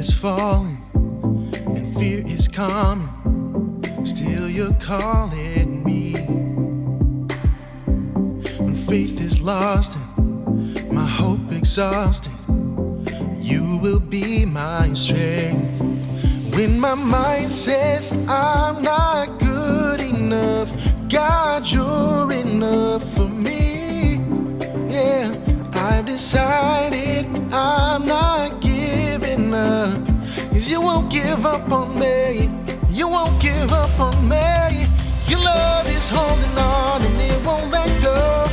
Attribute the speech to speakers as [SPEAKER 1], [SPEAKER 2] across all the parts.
[SPEAKER 1] has fallen and fear is coming, still you're calling me. When faith is lost and my hope exhausted, you will be my strength. When my mind says I'm not good enough, God, you're enough for me. Yeah, I've decided I'm not giving up, 'cause you won't give up on me. You won't give up on me. Your love is holding on and it won't let go.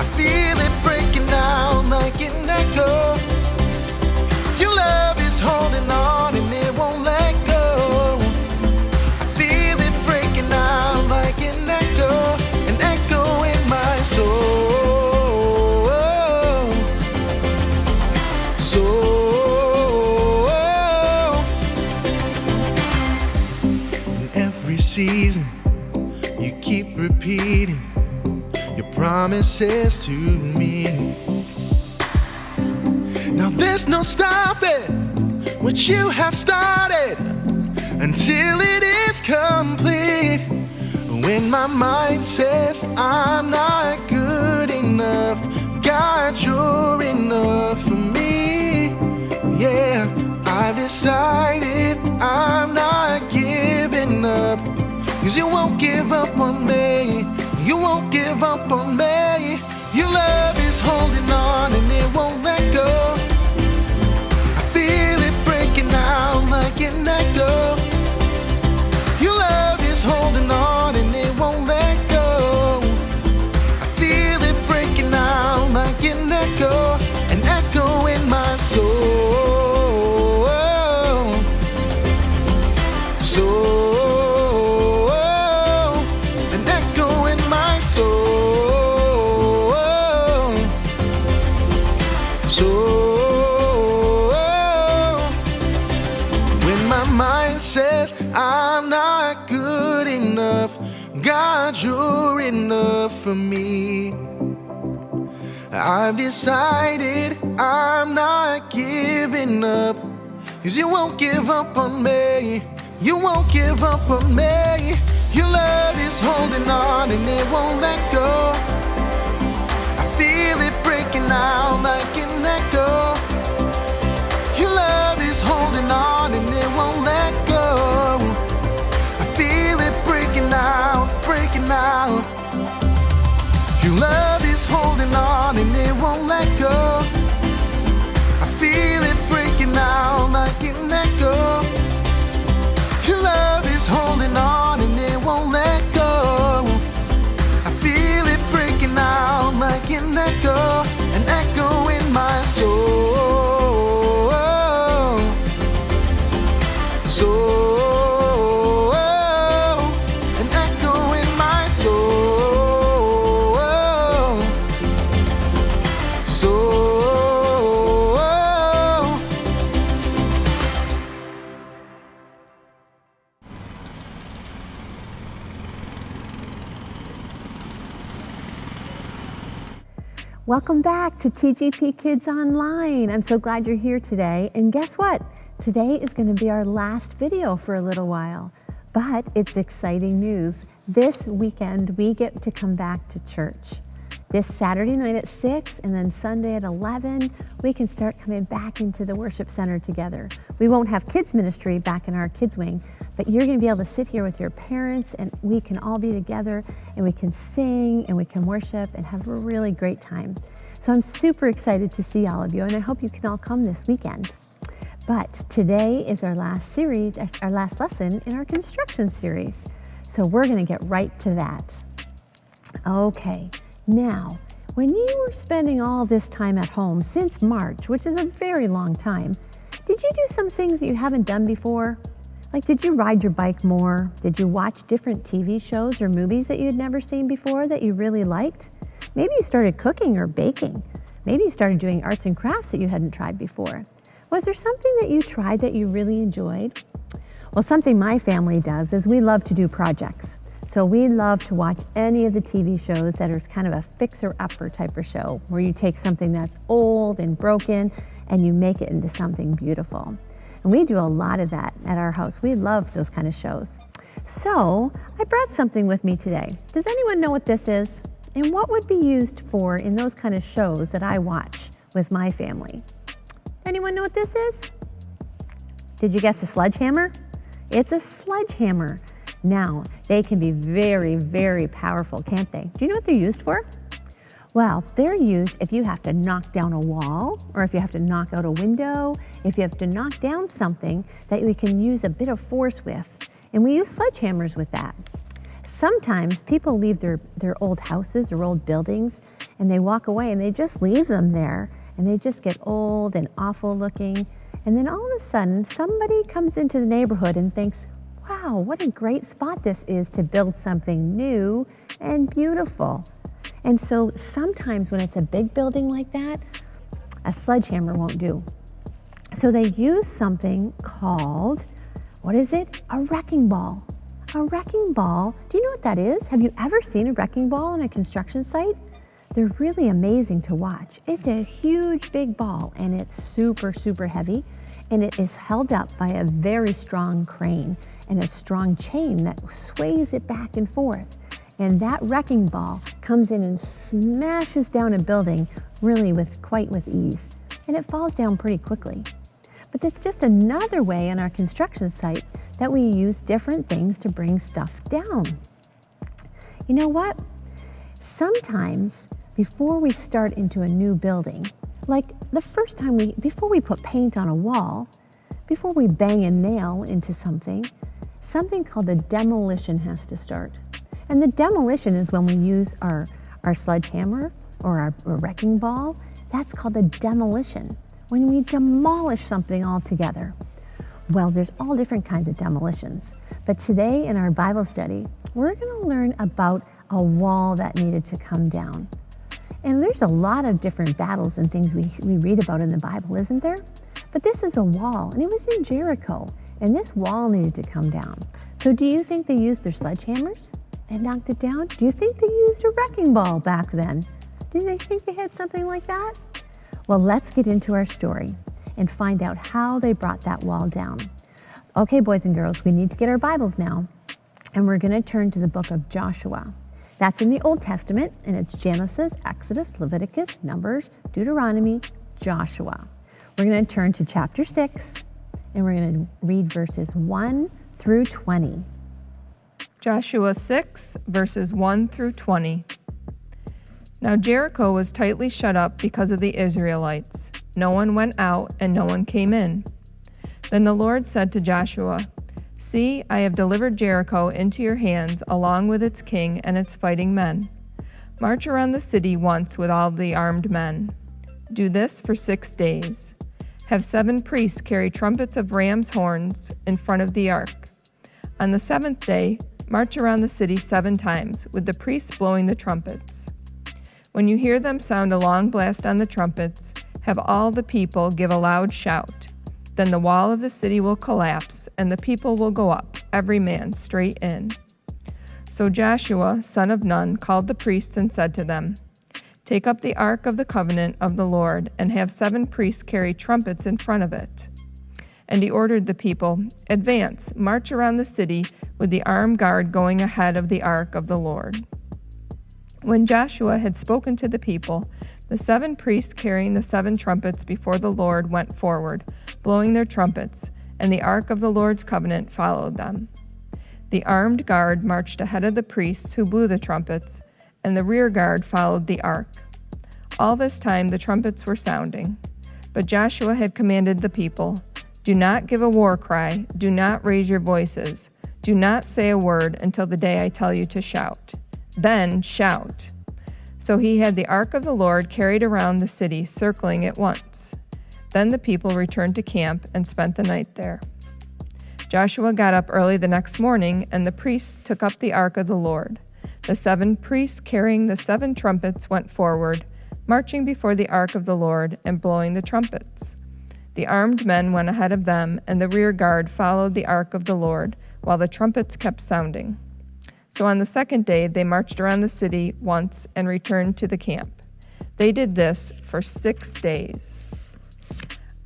[SPEAKER 1] I feel it breaking down like an echo. Your love is holding on and it won't let go. I feel it breaking down like an echo in my soul. In every season, you keep repeating your promises to me. Now there's no stopping what you have started until it is complete. When my mind says I'm not good enough, God, you're enough for me. Yeah, I've decided I'm not giving up, 'cause you won't give up on me. You won't give up on me. Your love is holding on and it won't let go. I feel it breaking down like an echo. Your love is holding on and it won't let go. I feel it breaking down like an echo in my soul. An echo in my soul. When my mind says I'm not good enough, God, you're enough for me. I've decided I'm not giving up, 'cause you won't give up on me. You won't give up on me. Your love is holding on and it won't let go. I feel it breaking down like an echo. Your love is holding on and it won't let go. I feel it breaking out. Your love is holding on and it won't let go. I feel it breaking out like an echo. Your love is holding on and it won't let go. I feel it breaking out like an echo in my soul. An echo in my soul.
[SPEAKER 2] Welcome back to TGP Kids Online. I'm so glad you're here today. And guess what? Today is going to be our last video for a little while. But it's exciting news. This weekend, we get to come back to church. This Saturday night at 6 and then Sunday at 11, we can start coming back into the worship center together. We won't have kids ministry back in our kids wing, but you're going to be able to sit here with your parents and we can all be together and we can sing and we can worship and have a really great time. So I'm super excited to see all of you and I hope you can all come this weekend. But today is our last series, our last lesson in our construction series. So we're going to get right to that. Okay, now, when you were spending all this time at home since March, which is a very long time, did you do some things that you haven't done before? Like, did you ride your bike more? Did you watch different TV shows or movies that you had never seen before that you really liked? Maybe you started cooking or baking. Maybe you started doing arts and crafts that you hadn't tried before. Was there something that you tried that you really enjoyed? Well, something my family does is we love to do projects. So we love to watch any of the TV shows that are kind of a fixer-upper type of show, where you take something that's old and broken and you make it into something beautiful. And we do a lot of that at our house. We love those kind of shows. So I brought something with me today. Does anyone know what this is? And what would be used for in those kind of shows that I watch with my family? Anyone know what this is? Did you guess a sledgehammer? It's a sledgehammer. Now, they can be very, very powerful, can't they? Do you know what they're used for? Well, they're used if you have to knock down a wall, or if you have to knock out a window, if you have to knock down something that we can use a bit of force with. And we use sledgehammers with that. Sometimes people leave their old houses or old buildings and they walk away and they just leave them there and they just get old and awful looking. And then all of a sudden, somebody comes into the neighborhood and thinks, wow, what a great spot this is to build something new and beautiful. And so sometimes when it's a big building like that, a sledgehammer won't do. So they use something called, what is it? A wrecking ball. A wrecking ball, do you know what that is? Have you ever seen a wrecking ball on a construction site? They're really amazing to watch. It's a huge big ball and it's super, super heavy, and it is held up by a very strong crane and a strong chain that sways it back and forth. And that wrecking ball comes in and smashes down a building really with ease. And it falls down pretty quickly. But that's just another way on our construction site that we use different things to bring stuff down. You know what? Sometimes before we start into a new building, like the first time before we put paint on a wall, before we bang a nail into something called a demolition has to start. And the demolition is when we use our sledgehammer or our wrecking ball. That's called a demolition, when we demolish something altogether. Well, there's all different kinds of demolitions. But today in our Bible study, we're going to learn about a wall that needed to come down. And there's a lot of different battles and things we read about in the Bible, isn't there? But this is a wall, and it was in Jericho, and this wall needed to come down. So do you think they used their sledgehammers and knocked it down? Do you think they used a wrecking ball back then? Do they think they had something like that? Well, let's get into our story and find out how they brought that wall down. Okay, boys and girls, we need to get our Bibles now, and we're going to turn to the book of Joshua. That's in the Old Testament, and it's Genesis, Exodus, Leviticus, Numbers, Deuteronomy, Joshua. We're going to turn to chapter 6, and we're going to read verses 1 through 20.
[SPEAKER 3] Joshua 6, verses 1 through 20. Now Jericho was tightly shut up because of the Israelites. No one went out and no one came in. Then the Lord said to Joshua, "See, I have delivered Jericho into your hands along with its king and its fighting men. March around the city once with all the armed men. Do this for 6 days. Have 7 priests carry trumpets of ram's horns in front of the ark. On the 7th day, march around the city 7 times with the priests blowing the trumpets. When you hear them sound a long blast on the trumpets, have all the people give a loud shout. Then the wall of the city will collapse, and the people will go up, every man straight in." So Joshua, son of Nun, called the priests and said to them, "Take up the ark of the covenant of the Lord, and have 7 priests carry trumpets in front of it." And he ordered the people, "Advance, march around the city with the armed guard going ahead of the ark of the Lord." When Joshua had spoken to the people, the 7 priests carrying the 7 trumpets before the Lord went forward, blowing their trumpets, and the ark of the Lord's covenant followed them. The armed guard marched ahead of the priests who blew the trumpets, and the rear guard followed the ark. All this time the trumpets were sounding. But Joshua had commanded the people, "Do not give a war cry, do not raise your voices, do not say a word until the day I tell you to shout. Then shout." So he had the ark of the Lord carried around the city, circling it once. Then the people returned to camp and spent the night there. Joshua got up early the next morning, and the priests took up the ark of the Lord. The 7 priests carrying the 7 trumpets went forward, marching before the ark of the Lord and blowing the trumpets. The armed men went ahead of them, and the rear guard followed the ark of the Lord, while the trumpets kept sounding. So on the 2nd day they marched around the city once and returned to the camp. They did this for 6 days.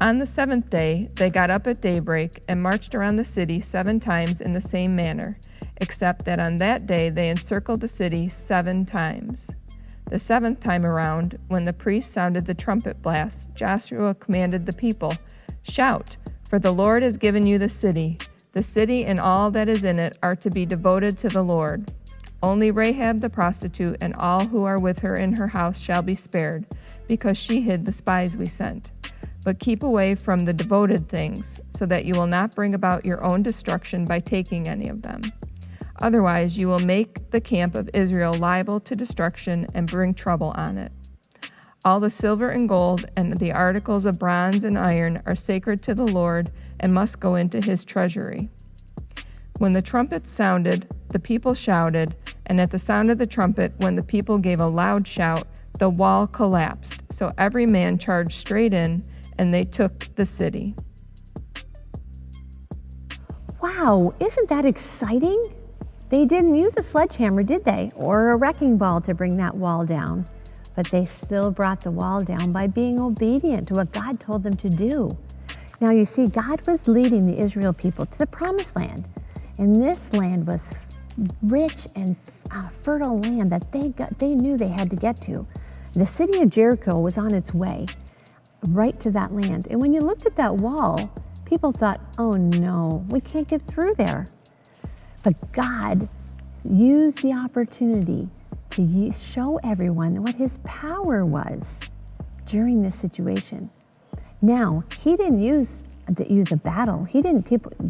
[SPEAKER 3] On the seventh day, they got up at daybreak and marched around the city 7 times in the same manner, except that on that day they encircled the city 7 times. The 7th time around, when the priest sounded the trumpet blast, Joshua commanded the people, "Shout, for the Lord has given you the city. The city and all that is in it are to be devoted to the Lord. Only Rahab the prostitute and all who are with her in her house shall be spared, because she hid the spies we sent. But keep away from the devoted things, so that you will not bring about your own destruction by taking any of them. Otherwise, you will make the camp of Israel liable to destruction and bring trouble on it. All the silver and gold and the articles of bronze and iron are sacred to the Lord and must go into his treasury." When the trumpet sounded, the people shouted, and at the sound of the trumpet, when the people gave a loud shout, the wall collapsed. So every man charged straight in, and they took the city.
[SPEAKER 2] Wow, isn't that exciting? They didn't use a sledgehammer, did they? Or a wrecking ball to bring that wall down. But they still brought the wall down by being obedient to what God told them to do. Now you see, God was leading the Israel people to the promised land. And this land was rich and fertile land that they knew they had to get to. The city of Jericho was on its way right to that land. And when you looked at that wall, people thought, oh no, we can't get through there. But God used the opportunity to show everyone what his power was during this situation. Now, he didn't use a battle. He didn't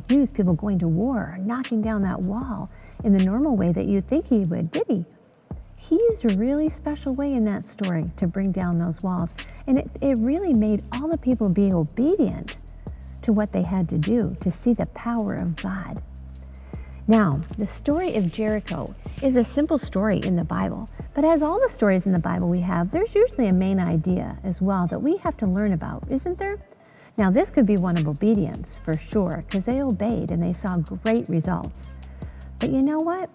[SPEAKER 2] use people going to war, knocking down that wall in the normal way that you think he would, did he? He used a really special way in that story to bring down those walls. And it really made all the people be obedient to what they had to do to see the power of God. Now, the story of Jericho is a simple story in the Bible, but as all the stories in the Bible we have, there's usually a main idea as well that we have to learn about, isn't there? Now, this could be one of obedience for sure, because they obeyed and they saw great results. But you know what?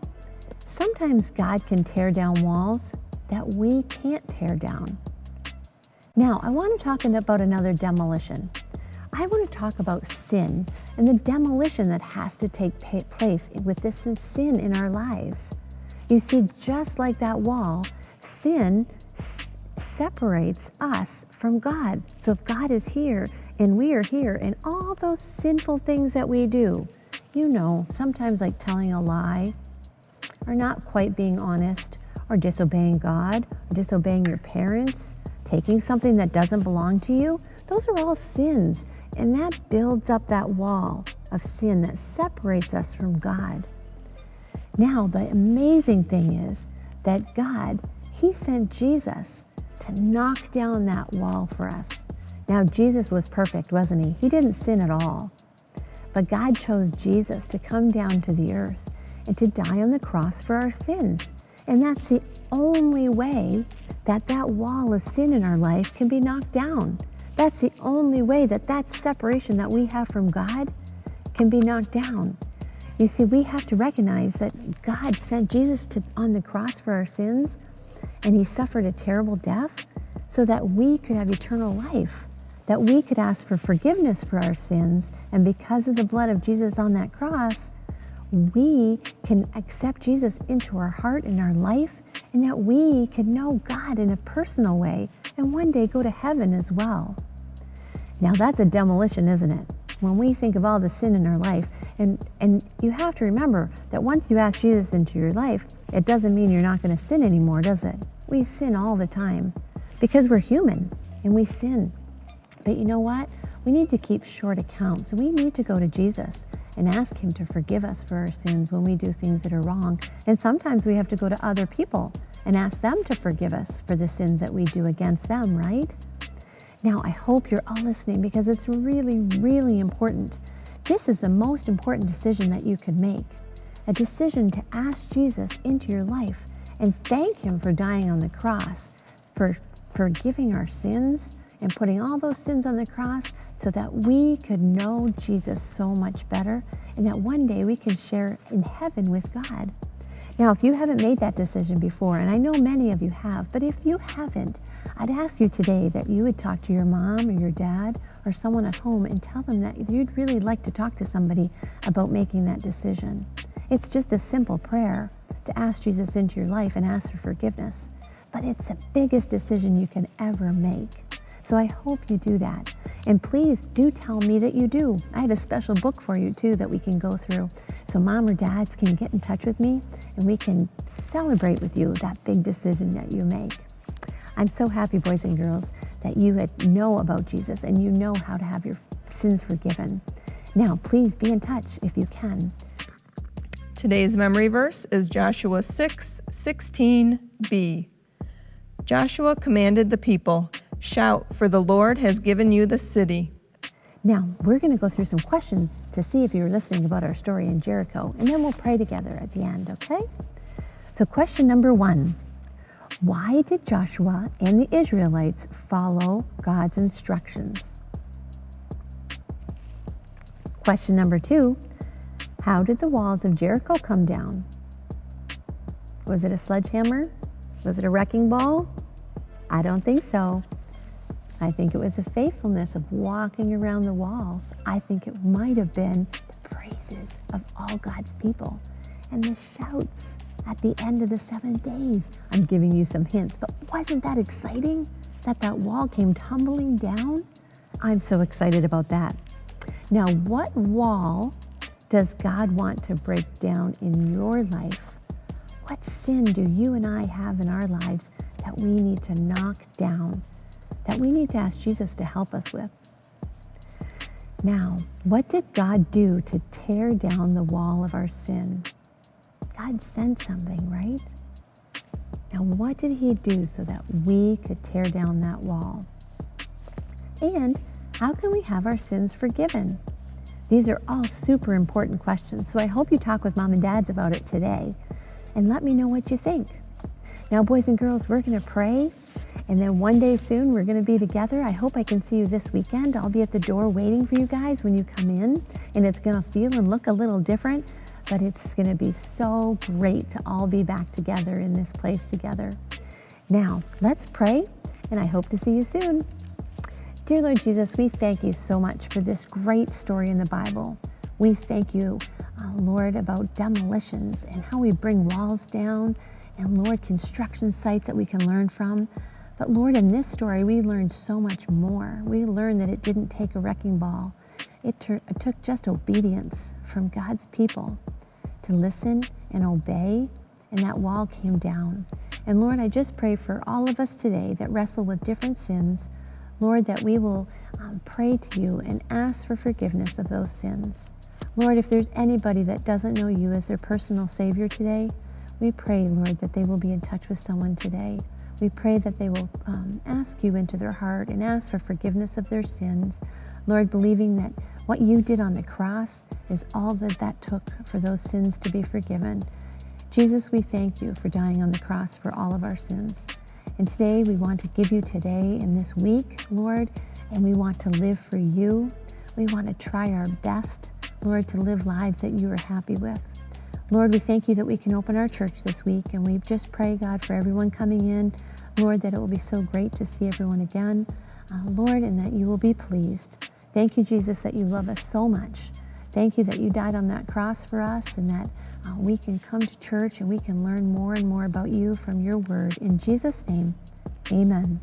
[SPEAKER 2] Sometimes God can tear down walls that we can't tear down. Now, I want to talk about another demolition. I want to talk about sin and the demolition that has to take place with this sin in our lives. You see, just like that wall, sin separates us from God. So if God is here and we are here, and all those sinful things that we do, you know, sometimes like telling a lie, or not quite being honest, or disobeying God, or disobeying your parents, taking something that doesn't belong to you, those are all sins. And that builds up that wall of sin that separates us from God. Now, the amazing thing is that God, he sent Jesus to knock down that wall for us. Now, Jesus was perfect, wasn't he? He didn't sin at all. But God chose Jesus to come down to the earth and to die on the cross for our sins. And that's the only way that that wall of sin in our life can be knocked down. That's the only way that that separation that we have from God can be knocked down. You see, we have to recognize that God sent Jesus on the cross for our sins, and he suffered a terrible death so that we could have eternal life, that we could ask for forgiveness for our sins, and because of the blood of Jesus on that cross, we can accept Jesus into our heart and our life, and that we can know God in a personal way and one day go to heaven as well. Now that's a demolition, isn't it? When we think of all the sin in our life, and you have to remember that once you ask Jesus into your life, it doesn't mean you're not going to sin anymore, does it? We sin all the time because we're human and we sin. But you know what? We need to keep short accounts. We need to go to Jesus and ask him to forgive us for our sins when we do things that are wrong. And sometimes we have to go to other people and ask them to forgive us for the sins that we do against them, right? Now, I hope you're all listening because it's really, really important. This is the most important decision that you could make. A decision to ask Jesus into your life and thank him for dying on the cross, for forgiving our sins and putting all those sins on the cross so that we could know Jesus so much better and that one day we can share in heaven with God. Now, if you haven't made that decision before, and I know many of you have, but if you haven't, I'd ask you today that you would talk to your mom or your dad or someone at home and tell them that you'd really like to talk to somebody about making that decision. It's just a simple prayer to ask Jesus into your life and ask for forgiveness, but it's the biggest decision you can ever make. So I hope you do that. And please do tell me that you do. I have a special book for you too that we can go through. So mom or dads can get in touch with me and we can celebrate with you that big decision that you make. I'm so happy, boys and girls, that you know about Jesus and you know how to have your sins forgiven. Now, please be in touch if you can.
[SPEAKER 3] Today's memory verse is Joshua 6:16b. Joshua commanded the people, "Shout, for the Lord has given you the city."
[SPEAKER 2] Now, we're going to go through some questions to see if you're listening about our story in Jericho, and then we'll pray together at the end, okay? So question number 1, why did Joshua and the Israelites follow God's instructions? Question number 2, how did the walls of Jericho come down? Was it a sledgehammer? Was it a wrecking ball? I don't think so. I think it was the faithfulness of walking around the walls. I think it might have been the praises of all God's people and the shouts at the end of the 7 days. I'm giving you some hints, but wasn't that exciting that that wall came tumbling down? I'm so excited about that. Now, what wall does God want to break down in your life? What sin do you and I have in our lives that we need to knock down, that we need to ask Jesus to help us with? Now, what did God do to tear down the wall of our sin? God sent something, right? Now, what did he do so that we could tear down that wall? And how can we have our sins forgiven? These are all super important questions, so I hope you talk with mom and dads about it today and let me know what you think. Now, boys and girls, we're going to pray, and then one day soon we're going to be together. I hope I can see you this weekend. I'll be at the door waiting for you guys when you come in, and it's going to feel and look a little different, but it's going to be so great to all be back together in this place together. Now, let's pray, and I hope to see you soon. Dear Lord Jesus, we thank you so much for this great story in the Bible. We thank you, Lord, about demolitions and how we bring walls down, and Lord, construction sites that we can learn from. But Lord, in this story, we learned so much more. We learned that it didn't take a wrecking ball. It took just obedience from God's people to listen and obey, and that wall came down. And Lord, I just pray for all of us today that wrestle with different sins, Lord, that we will pray to you and ask for forgiveness of those sins. Lord, if there's anybody that doesn't know you as their personal Savior today, we pray, Lord, that they will be in touch with someone today. We pray that they will ask you into their heart and ask for forgiveness of their sins. Lord, believing that what you did on the cross is all that took for those sins to be forgiven. Jesus, we thank you for dying on the cross for all of our sins. And today we want to give you today and this week, Lord, and we want to live for you. We want to try our best, Lord, to live lives that you are happy with. Lord, we thank you that we can open our church this week, and we just pray, God, for everyone coming in, Lord, that it will be so great to see everyone again, Lord, and that you will be pleased. Thank you, Jesus, that you love us so much. Thank you that you died on that cross for us, and that we can come to church and we can learn more and more about you from your word. In Jesus' name, amen.